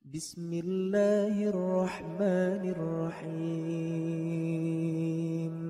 Bismillahirrahmanirrahim.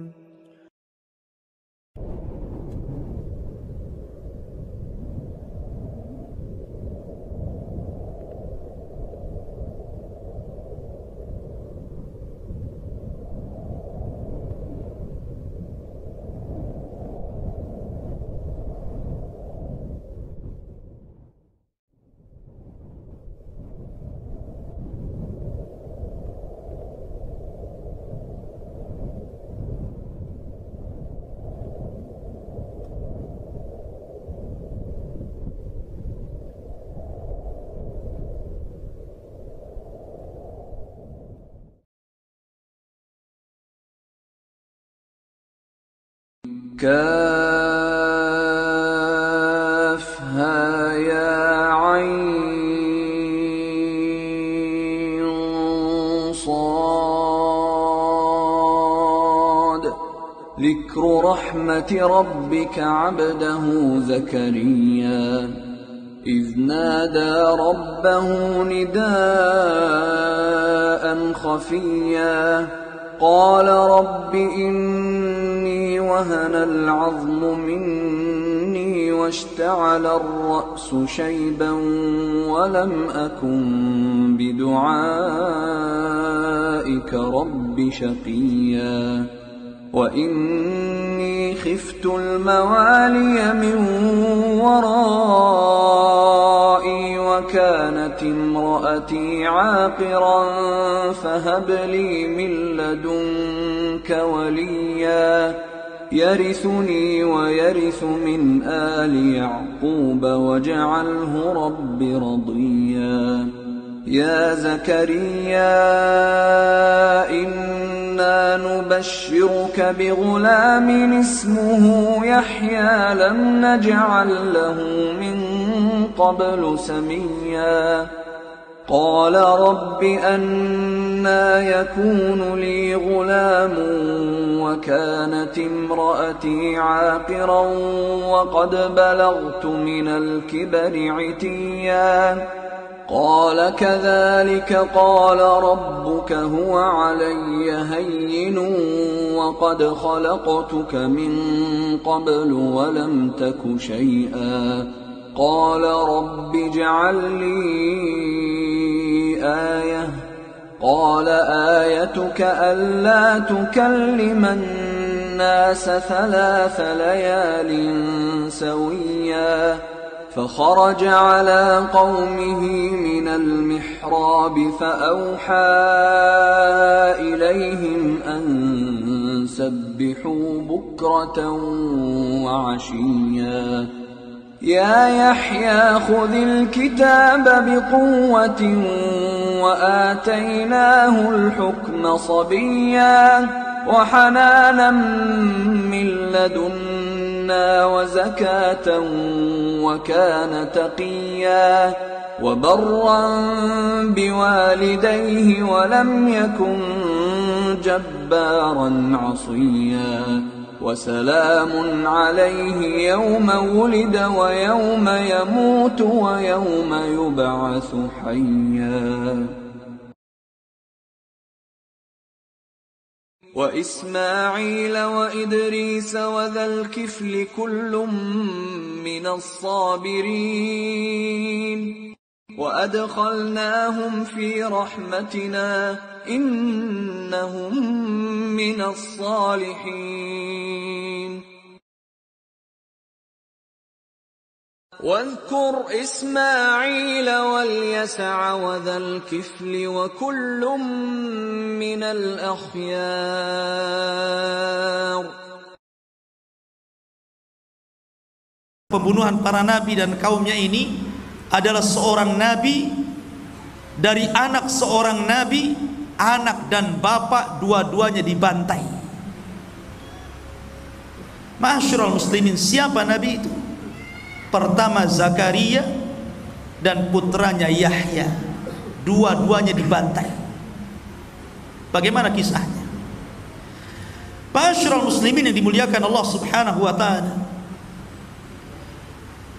كافها يا عين صاد ذكر رحمة ربك عبده زكريا إذ نادى ربه نداء خفيا قال رب إني وهن العظم مني واشتعل الرأس شيبا ولم أكن بدعائك رب شقيا وإني خفت الموالي من ورائي وكانت امرأتي عاقرا فهب لي من لدنك وليا يرثني ويرث من آل يعقوب واجعله رب رضيا يا زكريا إنا نبشرك بغلام اسمه يحيى لم نجعل له من قبل سميا قال رب أنى يكون لي غلام وكانت امرأتي عاقرا وقد بلغت من الكبر عتيا قال كذلك قال ربك هو علي هين وقد خلقتك من قبل ولم تك شيئا قال رب اجعل لي آية قال آيتك ألا تكلم الناس 3 ليال سويا فخرج على قومه من المحراب فأوحى إليهم أن سبحوا بكرة وعشيا يا يحيى خذ الكتاب بقوة وآتيناه الحكم صبيا وحنانا من لدنا وزكاة وكان تقيا وبرا بوالديه ولم يكن جبارا عصيا وسلام عليه يوم ولد ويوم يموت ويوم يبعث حيا وإسماعيل وإدريس وذا الكفل كل من الصابرين وأدخلناهم في رحمتنا إنهم من الصالحين واذكر إسماعيل واليسع وذا الكفل وكل من الأخيار. Pembunuhan para nabi dan kaumnya ini adalah seorang nabi dari anak seorang nabi, anak dan bapak dua-duanya dibantai. Ma'asyiral muslimin, siapa nabi itu? Pertama Zakaria dan putranya Yahya, dua-duanya dibantai. Bagaimana kisahnya? Ma'asyiral muslimin yang dimuliakan Allah Subhanahu wa taala,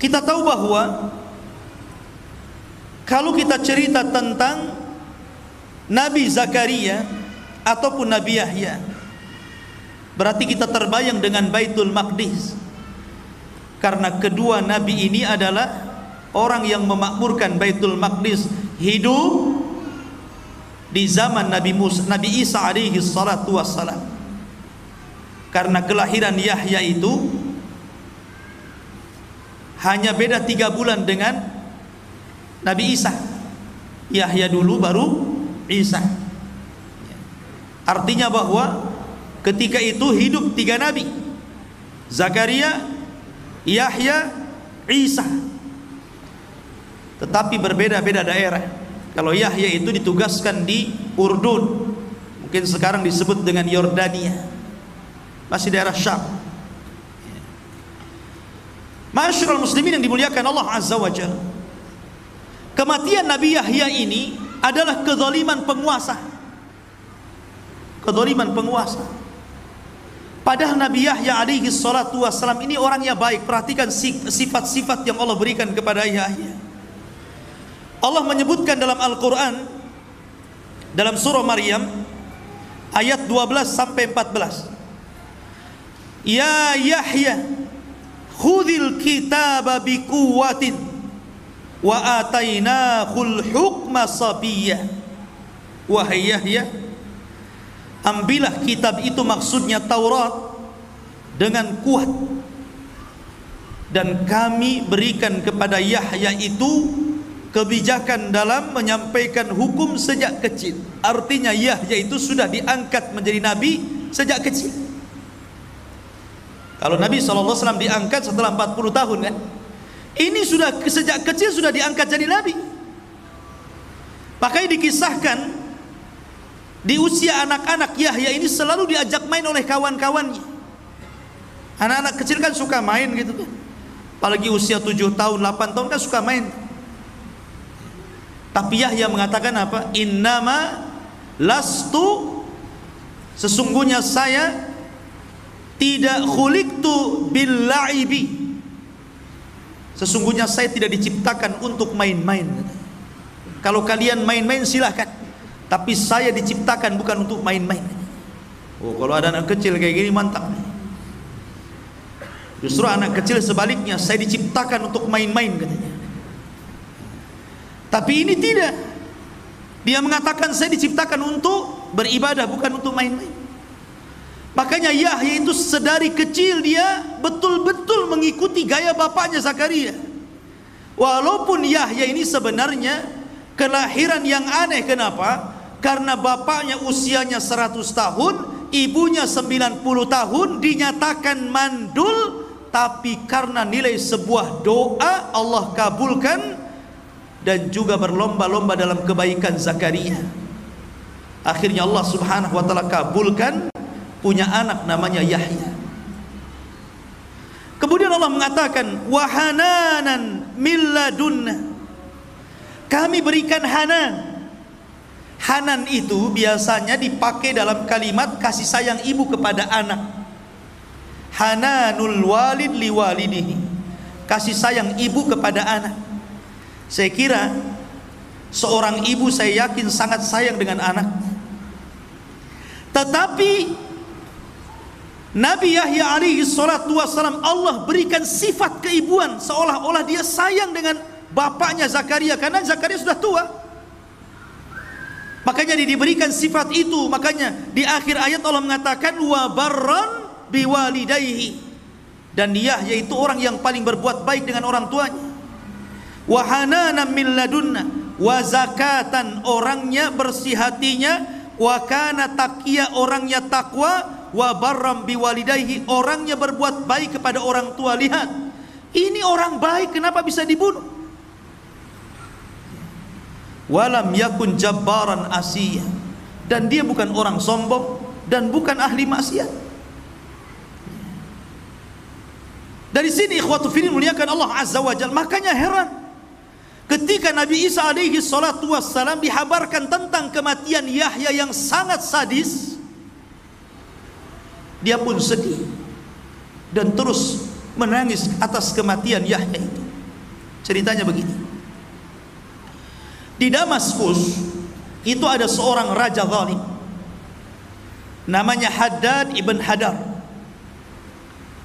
kita tahu bahwa Kalau kita cerita tentang Nabi Zakaria ataupun Nabi Yahya, berarti kita terbayang dengan Baitul Maqdis, karena kedua nabi ini adalah orang yang memakmurkan Baitul Maqdis, hidup di zaman Nabi Isa alaihi salatu wassalam. Karena kelahiran Yahya itu hanya beda 3 bulan dengan Nabi Isa. Yahya dulu baru Isa. Artinya bahwa ketika itu hidup 3 nabi, Zakaria, Yahya, Isa. Tetapi berbeda-beda daerah. Kalau Yahya itu ditugaskan di Urdun, mungkin sekarang disebut dengan Yordania, masih daerah Syam. Ma'asyiral muslimin yang dimuliakan Allah Azza wa Jalla, kematian Nabi Yahya ini adalah kezaliman penguasa. Kezaliman penguasa. Padahal Nabi Yahya alaihi salatu wassalam ini orangnya baik. Perhatikan sifat-sifat yang Allah berikan kepada Yahya. Allah menyebutkan dalam Al-Quran, dalam surah Maryam ayat 12 sampai 14, Ya Yahya khudhil kitaba biquwwatin wa atainahul hukma sabiyya. Wahai Yahya, ambillah kitab itu, maksudnya Taurat, dengan kuat, dan kami berikan kepada Yahya itu kebijakan dalam menyampaikan hukum sejak kecil. Artinya Yahya itu sudah diangkat menjadi nabi sejak kecil. Kalau Nabi SAW diangkat setelah 40 tahun kan, ini sudah sejak kecil sudah diangkat jadi nabi. Makanya dikisahkan di usia anak-anak Yahya ini selalu diajak main oleh kawan-kawannya. Anak-anak kecil kan suka main gitu kan, apalagi usia 7 tahun 8 tahun kan suka main. Tapi Yahya mengatakan apa? Innama lastu, sesungguhnya saya tidak khuliqtu bil la'ibi, sesungguhnya saya tidak diciptakan untuk main-main. Kalau kalian main-main silahkan, tapi saya diciptakan bukan untuk main-main. Oh, kalau ada anak kecil kayak gini mantap. Justru anak kecil sebaliknya, saya diciptakan untuk main-main katanya. Tapi ini tidak. Dia mengatakan saya diciptakan untuk beribadah, bukan untuk main-main. Makanya Yahya itu sedari kecil dia betul-betul mengikuti gaya bapaknya Zakaria. Walaupun Yahya ini sebenarnya kelahiran yang aneh. Kenapa? Karena bapaknya usianya 100 tahun, ibunya 90 tahun, dinyatakan mandul. Tapi karena nilai sebuah doa, Allah kabulkan, dan juga berlomba-lomba dalam kebaikan Zakaria. Akhirnya Allah subhanahu wa ta'ala kabulkan, punya anak namanya Yahya. Kemudian Allah mengatakan wahananan milladunna, kami berikan hanan. Hanan itu biasanya dipakai dalam kalimat kasih sayang ibu kepada anak. Hananul walid liwalidihi, kasih sayang ibu kepada anak. Saya kira seorang ibu, saya yakin sangat sayang dengan anaknya. Tetapi Nabi Yahya alaihi salatu wassalam Allah berikan sifat keibuan, seolah-olah dia sayang dengan bapaknya Zakaria, karena Zakaria sudah tua. Makanya dia diberikan sifat itu. Makanya di akhir ayat Allah mengatakan wa barran biwalidayhi, dan Yahya itu orang yang paling berbuat baik dengan orang tuanya. Wa hananan min ladunna, wa zakatan, orangnya bersih hatinya, wa kana taqiyya, orangnya takwa, wa barram biwalidayhi, orangnya berbuat baik kepada orang tua. Lihat, ini orang baik, kenapa bisa dibunuh? Walam yakun jabbaran asiyya, dan dia bukan orang sombong dan bukan ahli maksiat. Dari sini ikhwatu fillah muliakan Allah azza wa jalla. Makanya heran ketika Nabi Isa alaihi salatu wassalam dihabarkan tentang kematian Yahya yang sangat sadis, dia pun sedih dan terus menangis atas kematian Yahya itu. Ceritanya begini, Di Damaskus itu ada seorang raja zalim, namanya Haddad ibn Hadar,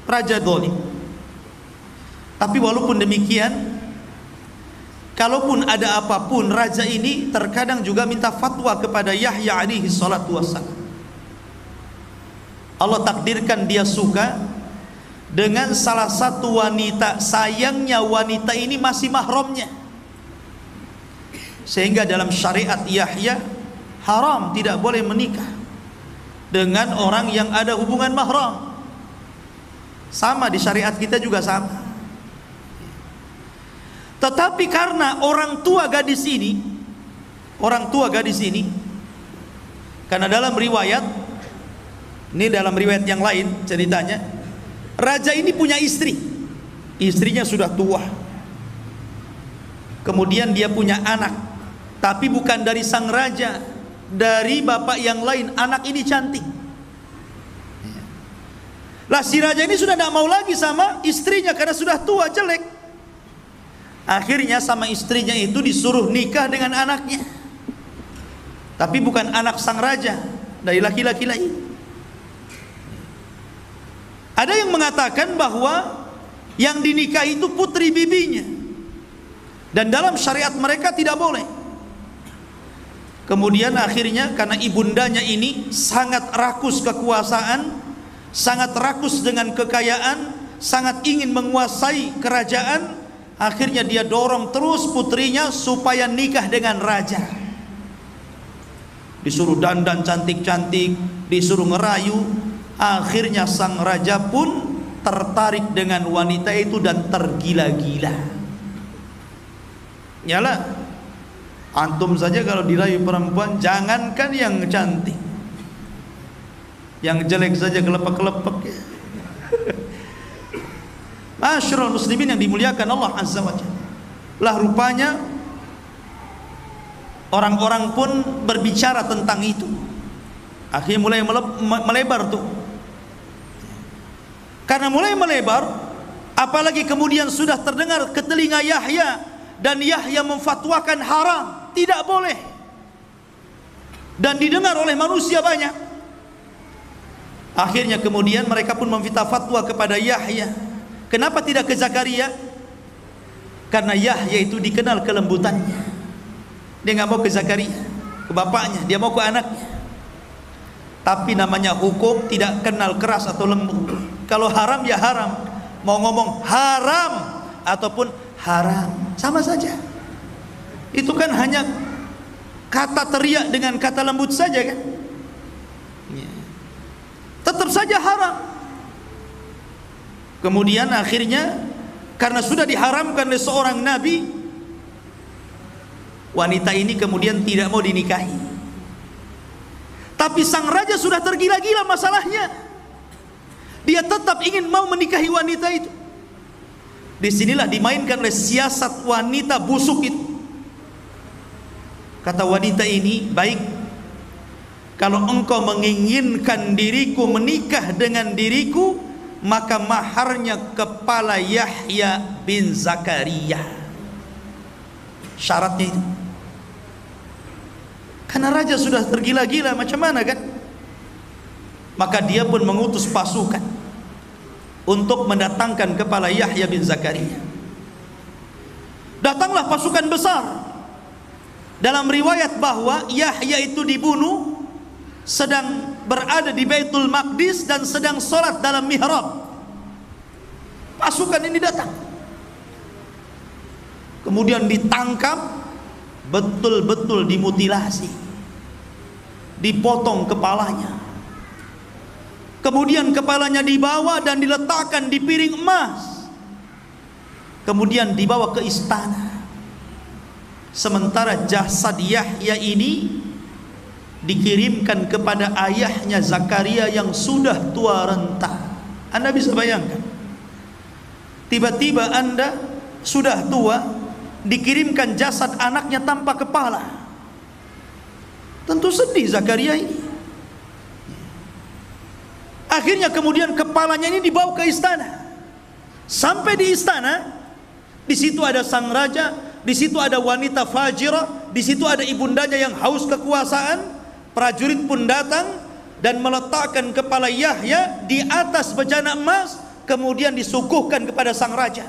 raja zalim. Tapi walaupun demikian, kalaupun ada apapun, raja ini terkadang juga minta fatwa kepada Yahya alaihi salatu wassalam. Allah takdirkan dia suka dengan salah satu wanita. Sayangnya wanita ini masih mahramnya, sehingga dalam syariat Yahya haram, tidak boleh menikah dengan orang yang ada hubungan mahram. Sama di syariat kita juga sama. Tetapi karena orang tua gadis ini, karena dalam riwayat, ini dalam riwayat yang lain ceritanya, raja ini punya istri, istrinya sudah tua. Kemudian dia punya anak, tapi bukan dari sang raja, dari bapak yang lain. Anak ini cantik. Lah si raja ini sudah tidak mau lagi sama istrinya karena sudah tua, jelek. Akhirnya sama istrinya itu disuruh nikah dengan anaknya, tapi bukan anak sang raja, dari laki-laki lain. Ada yang mengatakan bahwa yang dinikahi itu putri bibinya, dan dalam syariat mereka tidak boleh. Kemudian akhirnya karena ibundanya ini sangat rakus kekuasaan, sangat rakus dengan kekayaan, sangat ingin menguasai kerajaan, akhirnya dia dorong terus putrinya supaya nikah dengan raja. Disuruh dandan cantik-cantik, disuruh ngerayu. Akhirnya sang raja pun tertarik dengan wanita itu dan tergila-gila. Nyala, antum saja kalau dirayu perempuan, jangankan yang cantik, yang jelek saja kelepek-kelepek. Masyarul muslimin yang dimuliakan Allah Azza wa Jalla. Lah rupanya orang-orang pun berbicara tentang itu. Akhirnya mulai melebar tuh. Karena mulai melebar, apalagi kemudian sudah terdengar ke telinga Yahya, dan Yahya memfatwakan haram, tidak boleh, dan didengar oleh manusia banyak. Akhirnya kemudian mereka pun meminta fatwa kepada Yahya. Kenapa tidak ke Zakaria? Karena Yahya itu dikenal kelembutannya. Dia nggak mau ke Zakaria, ke bapaknya, dia mau ke anaknya. Tapi namanya hukum tidak kenal keras atau lembut. Kalau haram ya haram, mau ngomong haram ataupun haram sama saja. Itu kan hanya kata teriak dengan kata lembut saja kan. Tetap saja haram. Kemudian akhirnya karena sudah diharamkan oleh seorang nabi, wanita ini kemudian tidak mau dinikahi. Tapi sang raja sudah tergila-gila masalahnya. Dia tetap ingin mau menikahi wanita itu. Disinilah dimainkan oleh siasat wanita busuk itu. Kata wanita ini, baik, kalau engkau menginginkan diriku menikah dengan diriku, maka maharnya kepala Yahya bin Zakaria. Syaratnya itu. Karena raja sudah tergila-gila, macam mana kan? Maka dia pun mengutus pasukan untuk mendatangkan kepala Yahya bin Zakaria. Datanglah pasukan besar. Dalam riwayat bahwa Yahya itu dibunuh sedang berada di Baitul Maqdis dan sedang sholat dalam mihrab. Pasukan ini datang, kemudian ditangkap, betul-betul dimutilasi, dipotong kepalanya. Kemudian kepalanya dibawa dan diletakkan di piring emas, kemudian dibawa ke istana. Sementara jasad Yahya ini dikirimkan kepada ayahnya Zakaria yang sudah tua renta. Anda bisa bayangkan, tiba-tiba Anda sudah tua, dikirimkan jasad anaknya tanpa kepala. Tentu sedih Zakaria ini. Akhirnya kemudian kepalanya ini dibawa ke istana. Sampai di istana, di situ ada sang raja, di situ ada wanita fajirah, di situ ada ibundanya yang haus kekuasaan. Prajurit pun datang dan meletakkan kepala Yahya di atas bejana emas, kemudian disuguhkan kepada sang raja.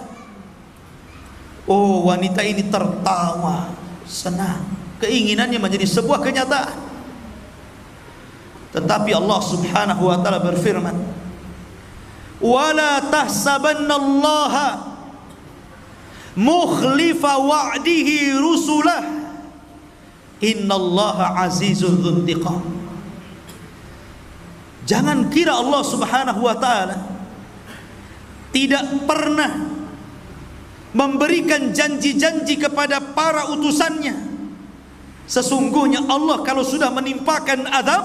Oh, wanita ini tertawa, senang, keinginannya menjadi sebuah kenyataan. Tetapi Allah Subhanahu wa taala berfirman, "Wala tahsabannallaha mukhlifa wa'dihi rusulah, innallaha azizun dzuntiqam." Jangan kira Allah Subhanahu wa taala tidak pernah memberikan janji-janji kepada para utusannya. Sesungguhnya Allah kalau sudah menimpakan azab,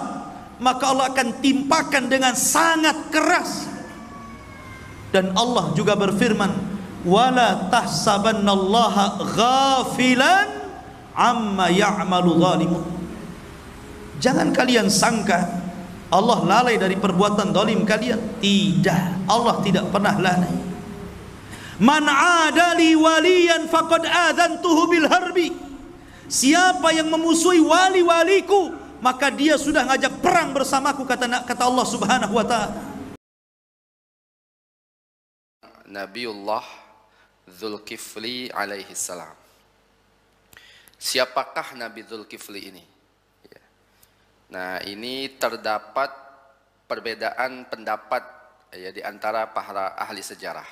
maka Allah akan timpakan dengan sangat keras. Dan Allah juga berfirman, wala tahsabannallaha ghafilan amma ya'malu zalimun. Jangan kalian sangka Allah lalai dari perbuatan zalim kalian. Tidak, Allah tidak pernah lalai. Man adali waliyan faqad adzantuhu bil harbi. Siapa yang memusuhi wali-waliku, maka dia sudah ngajak perang bersamaku, kata Allah Subhanahu wa taala. Nabiullah Dzulkifli alaihi salam. Siapakah Nabi Dzulkifli ini? Nah, ini terdapat perbedaan pendapat ya di antara para ahli sejarah.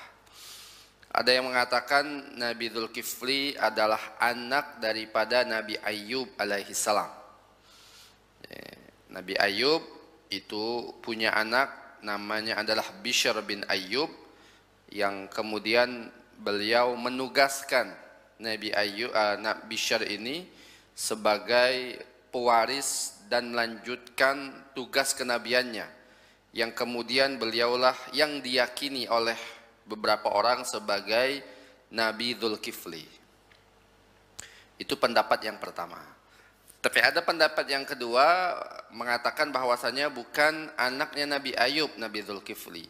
Ada yang mengatakan Nabi Dzulkifli adalah anak daripada Nabi Ayyub alaihi salam. Nabi Ayyub itu punya anak namanya adalah Bishr bin Ayyub, yang kemudian beliau menugaskan Nabi Bishr ini sebagai pewaris dan melanjutkan tugas kenabiannya, yang kemudian beliaulah yang diyakini oleh beberapa orang sebagai Nabi Dzulkifli. Itu pendapat yang pertama. Tapi ada pendapat yang kedua mengatakan bahwasanya bukan anaknya Nabi Ayyub, Nabi Dzulkifli,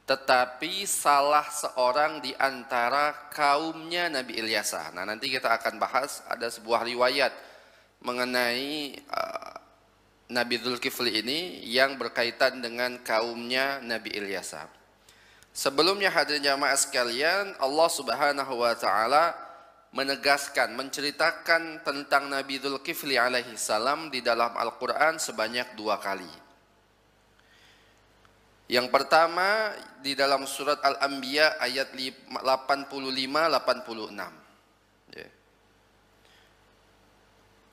tetapi salah seorang di antara kaumnya Nabi Ilyasa. Nah, nanti kita akan bahas ada sebuah riwayat mengenai Nabi Dzulkifli ini yang berkaitan dengan kaumnya Nabi Ilyasa. Sebelumnya hadirin jamaah sekalian, Allah Subhanahu wa taala menegaskan, menceritakan tentang Nabi Dzulkifli alaihi salam di dalam Al-Qur'an sebanyak 2 kali. Yang pertama di dalam surat Al-Anbiya ayat 85-86.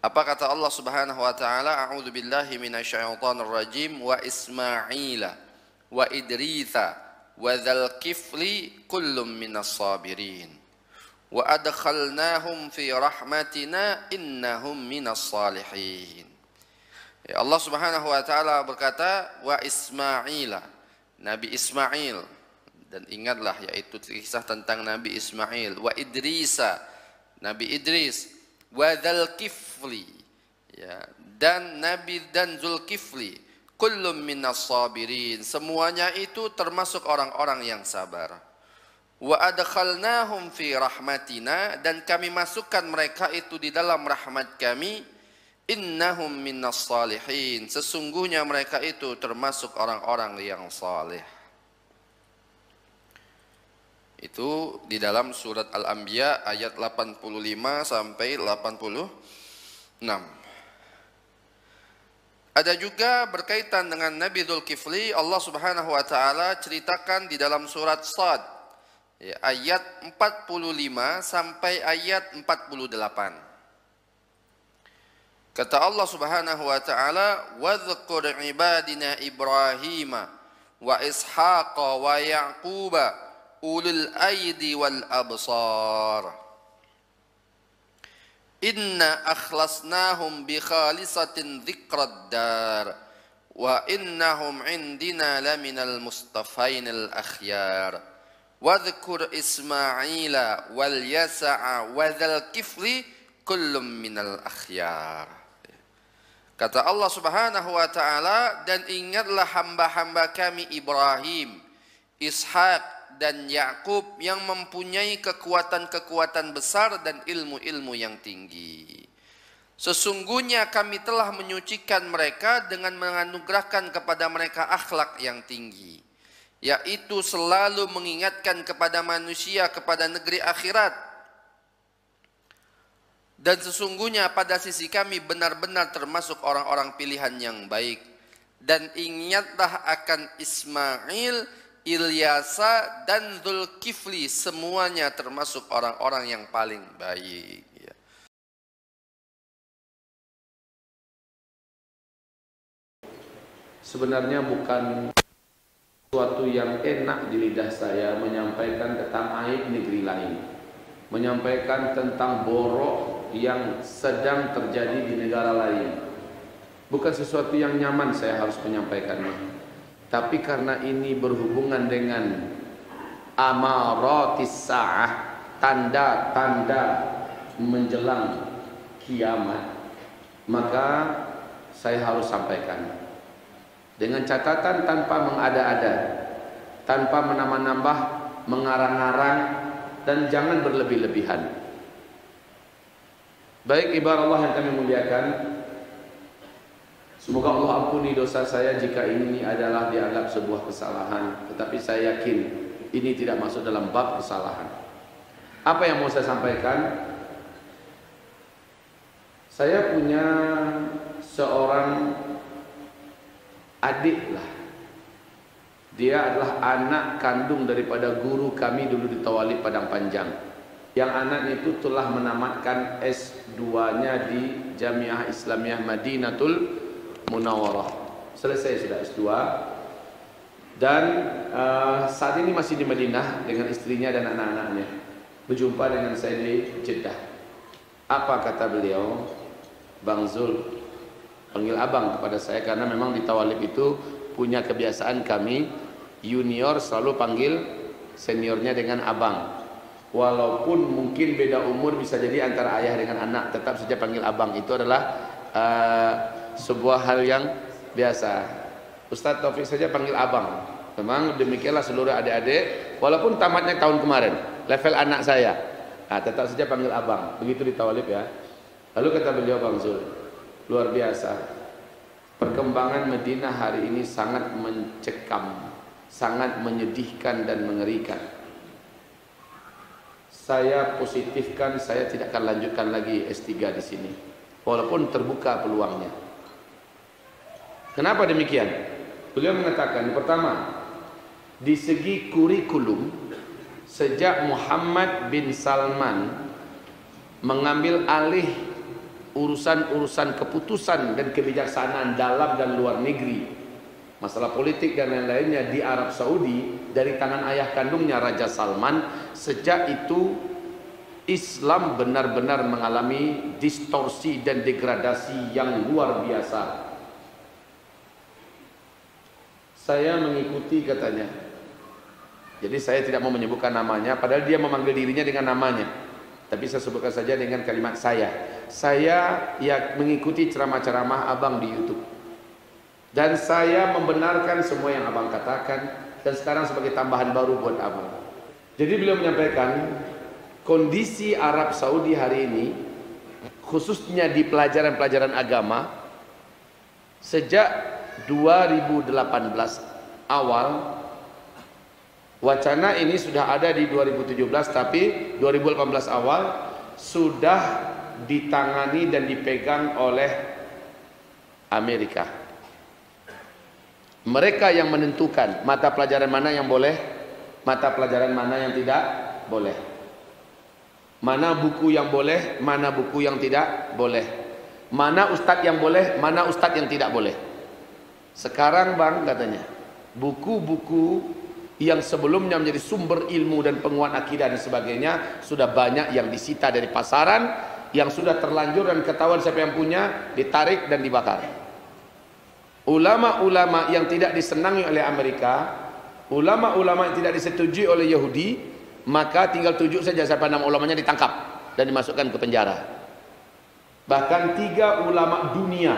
Apa kata Allah Subhanahu wa taala? A'udzu billahi minasyaitonir rajim. Wa Ismaila wa Idrisa wa Dzulkifli kullum minas sabirin. Wa adkhalnahum fi rahmatina innahum minas salihin. Ya, Allah Subhanahu wa taala berkata, wa Ismaila, Nabi Ismail, dan ingatlah yaitu kisah tentang Nabi Ismail, wa Idrisa, Nabi Idris, wa Dzulkifli, ya, dan Nabi dan Dzulkifli, kullum minas sabirin, semuanya itu termasuk orang-orang yang sabar. Wa adkhalnahum fi rahmatina, dan kami masukkan mereka itu di dalam rahmat kami. Innahum minas salihin, sesungguhnya mereka itu termasuk orang-orang yang saleh. Itu di dalam surat Al-Anbiya ayat 85 sampai 86. Ada juga berkaitan dengan Nabi Dzulkifli, Allah Subhanahu wa taala ceritakan di dalam surat Shad ya, ayat 45 sampai ayat 48. Kata Allah Subhanahu wa taala, "Wadhkur ibadina Ibrahim wa Ishaq wa Yaqub ulul aidi wal absar. Inna akhlasnahum bi khalisatin dzikrad dar wa innahum indina laminal mustafainil akhyar. Wadhkur Ismaila wal Yasa'a wa Dzulkifli kullum minal akhyar." Kata Allah Subhanahu wa taala, dan ingatlah hamba-hamba kami Ibrahim, Ishak dan Yakub yang mempunyai kekuatan-kekuatan besar dan ilmu-ilmu yang tinggi. Sesungguhnya kami telah menyucikan mereka dengan menganugerahkan kepada mereka akhlak yang tinggi, yaitu selalu mengingatkan kepada manusia kepada negeri akhirat. Dan sesungguhnya pada sisi kami benar-benar termasuk orang-orang pilihan yang baik. Dan ingatlah akan Ismail, Ilyasa, dan Zulkifli, semuanya termasuk orang-orang yang paling baik. Sebenarnya bukan sesuatu yang enak di lidah saya menyampaikan tentang aib negeri lain, menyampaikan tentang borok yang sedang terjadi di negara lain. Bukan sesuatu yang nyaman saya harus menyampaikannya. Tapi karena ini berhubungan dengan amaratis sa'ah, tanda-tanda menjelang kiamat, maka saya harus sampaikan. Dengan catatan tanpa mengada-ada, tanpa menambah-nambah, mengarang-arang, dan jangan berlebih-lebihan. Baik ibarat Allah yang kami muliakan, semoga Allah ampuni dosa saya jika ini adalah dianggap sebuah kesalahan. Tetapi saya yakin ini tidak masuk dalam bab kesalahan. Apa yang mau saya sampaikan? Saya punya seorang adik lah. Dia adalah anak kandung daripada guru kami dulu di Tawalib Padang Panjang. Yang anaknya itu telah menamatkan S2-nya di Jamiah Islamiyah Madinatul Munawwarah. Selesai sudah S2. Dan saat ini masih di Madinah dengan istrinya dan anak-anaknya. Berjumpa dengan saya di Jeddah. Apa kata beliau? Bang Zul, panggil abang kepada saya karena memang di Tawalib itu punya kebiasaan kami junior selalu panggil seniornya dengan abang. Walaupun mungkin beda umur, bisa jadi antara ayah dengan anak, tetap saja panggil abang. Itu adalah sebuah hal yang biasa. Ustadz Taufik saja panggil abang. Memang demikianlah seluruh adik-adik, walaupun tamatnya tahun kemarin, level anak saya, tetap saja panggil abang. Begitu di Tawalib ya. Lalu kata beliau, Bang Zul, luar biasa. Perkembangan Madinah hari ini sangat mencekam, sangat menyedihkan dan mengerikan. Saya positifkan, saya tidak akan lanjutkan lagi S3 di sini, walaupun terbuka peluangnya. Kenapa demikian? Beliau mengatakan, pertama, di segi kurikulum, sejak Muhammad bin Salman mengambil alih urusan-urusan keputusan dan kebijaksanaan dalam dan luar negeri, masalah politik dan lain-lainnya di Arab Saudi dari tangan ayah kandungnya Raja Salman, sejak itu Islam benar-benar mengalami distorsi dan degradasi yang luar biasa. Saya mengikuti katanya. Jadi saya tidak mau menyebutkan namanya, padahal dia memanggil dirinya dengan namanya. Tapi saya sebutkan saja dengan kalimat saya. Saya ya mengikuti ceramah-ceramah abang di YouTube. Dan saya membenarkan semua yang abang katakan. Dan sekarang sebagai tambahan baru buat abang. Jadi beliau menyampaikan kondisi Arab Saudi hari ini, khususnya di pelajaran-pelajaran agama, sejak 2018 awal, wacana ini sudah ada di 2017, tapi 2018 awal sudah ditangani dan dipegang oleh Amerika. Mereka yang menentukan mata pelajaran mana yang boleh, mata pelajaran mana yang tidak boleh, mana buku yang boleh, mana buku yang tidak boleh, mana ustadz yang boleh, mana ustadz yang tidak boleh. Sekarang bang katanya, buku-buku yang sebelumnya menjadi sumber ilmu dan penguat akidah dan sebagainya sudah banyak yang disita dari pasaran, yang sudah terlanjur dan ketahuan siapa yang punya, ditarik dan dibakar. Ulama-ulama yang tidak disenangi oleh Amerika, ulama-ulama yang tidak disetujui oleh Yahudi, maka tinggal tunjuk saja siapa nama ulamanya, ditangkap dan dimasukkan ke penjara. Bahkan 3 ulama dunia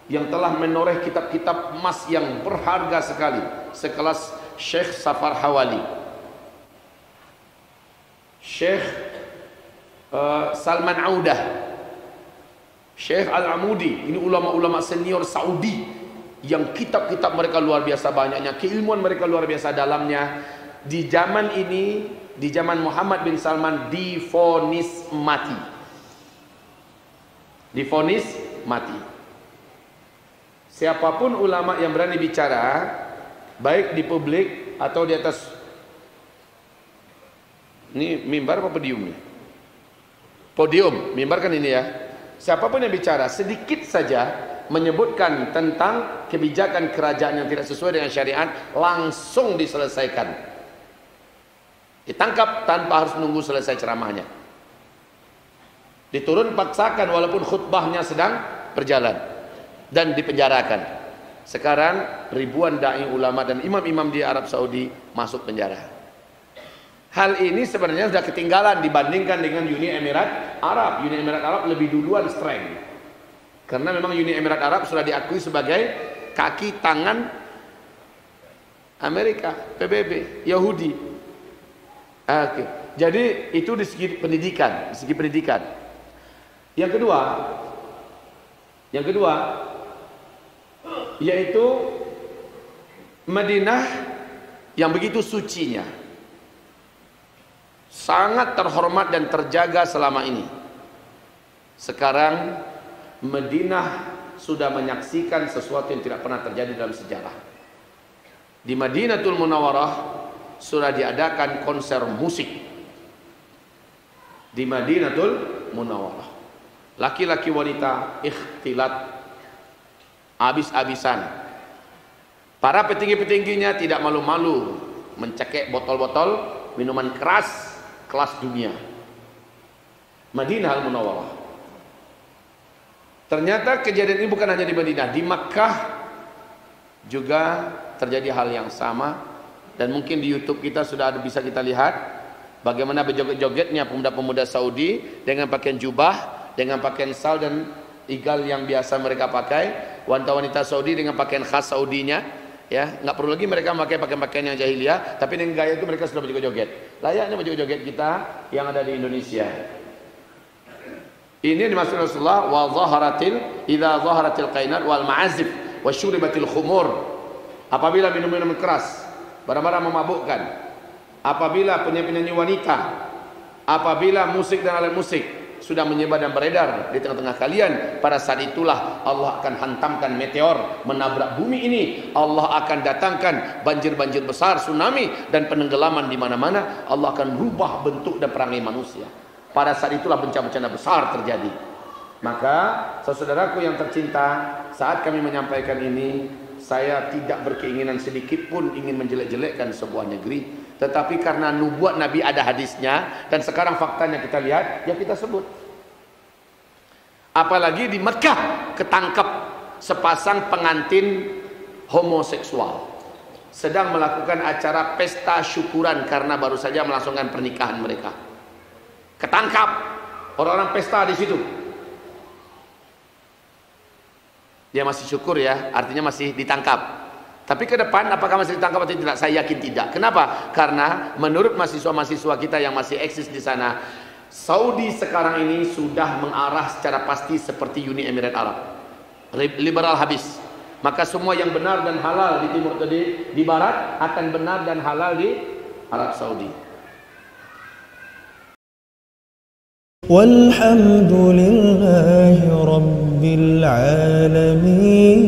yang telah menoreh kitab-kitab emas yang berharga sekali, sekelas Syekh Safar Hawali, Syekh Salman Audah, Syekh Al-Amudi, ini ulama-ulama senior Saudi yang kitab-kitab mereka luar biasa banyaknya, keilmuan mereka luar biasa dalamnya. Di zaman ini, di zaman Muhammad bin Salman divonis mati. Divonis mati. Siapapun ulama yang berani bicara, baik di publik atau di atas, ini mimbar apa podium nih? Podium, mimbar kan ini ya. Siapapun yang bicara sedikit saja menyebutkan tentang kebijakan kerajaan yang tidak sesuai dengan syariat, langsung diselesaikan, ditangkap tanpa harus menunggu selesai ceramahnya, diturun paksakan walaupun khutbahnya sedang berjalan, dan dipenjarakan. Sekarang ribuan dai ulama dan imam-imam di Arab Saudi masuk penjara. Hal ini sebenarnya sudah ketinggalan dibandingkan dengan Uni Emirat Arab. Uni Emirat Arab lebih duluan strength, karena memang Uni Emirat Arab sudah diakui sebagai kaki tangan Amerika, PBB, Yahudi. Oke. Jadi itu di segi pendidikan, Yang kedua yaitu Madinah yang begitu sucinya, sangat terhormat dan terjaga selama ini. Sekarang Madinah sudah menyaksikan sesuatu yang tidak pernah terjadi dalam sejarah. Di Madinatul Munawwarah sudah diadakan konser musik. Di Madinatul Munawwarah, laki-laki wanita ikhtilat habis-habisan. Para petinggi-petingginya tidak malu-malu mencekik botol-botol minuman keras kelas dunia. Madinah Al-Munawwarah. Ternyata kejadian ini bukan hanya di Madinah, di Makkah juga terjadi hal yang sama. Dan mungkin di YouTube kita sudah ada, bisa kita lihat bagaimana berjoget-jogetnya pemuda-pemuda Saudi dengan pakaian jubah, dengan pakaian sal dan igal yang biasa mereka pakai. Wanita-wanita Saudi dengan pakaian khas Saudinya, ya, nggak perlu lagi mereka memakai pakaian yang jahiliyah, tapi dengan gaya itu mereka sudah berjoget-joget. Layaknya berjoget-joget kita yang ada di Indonesia. Ini dimaksud Rasulullah, wa zaharatil idza zaharatil qainat wal ma'azif wa syuribatil khumur. Apabila minum-minum keras, barang-barang memabukkan, apabila penyanyi-penyanyi wanita, apabila musik dan alat musik sudah menyebar dan beredar di tengah-tengah kalian, pada saat itulah Allah akan hantamkan meteor menabrak bumi ini. Allah akan datangkan banjir-banjir besar, tsunami dan penenggelaman di mana-mana. Allah akan rubah bentuk dan perangai manusia. Pada saat itulah bencana-bencana besar terjadi. Maka saudaraku yang tercinta, saat kami menyampaikan ini, saya tidak berkeinginan sedikit pun ingin menjelek-jelekkan sebuah negeri, tetapi karena nubuat Nabi ada hadisnya, dan sekarang faktanya kita lihat, ya kita sebut. Apalagi di Mekah ketangkap sepasang pengantin homoseksual sedang melakukan acara pesta syukuran karena baru saja melangsungkan pernikahan mereka. Ketangkap orang-orang pesta di situ. Dia masih syukur ya, artinya masih ditangkap. Tapi ke depan apakah masih ditangkap atau tidak? Saya yakin tidak. Kenapa? Karena menurut mahasiswa-mahasiswa kita yang masih eksis di sana, Saudi sekarang ini sudah mengarah secara pasti seperti Uni Emirat Arab, liberal habis. Maka semua yang benar dan halal di timur di barat akan benar dan halal di Arab Saudi. Walhamdulillahi Rabbil Alamin.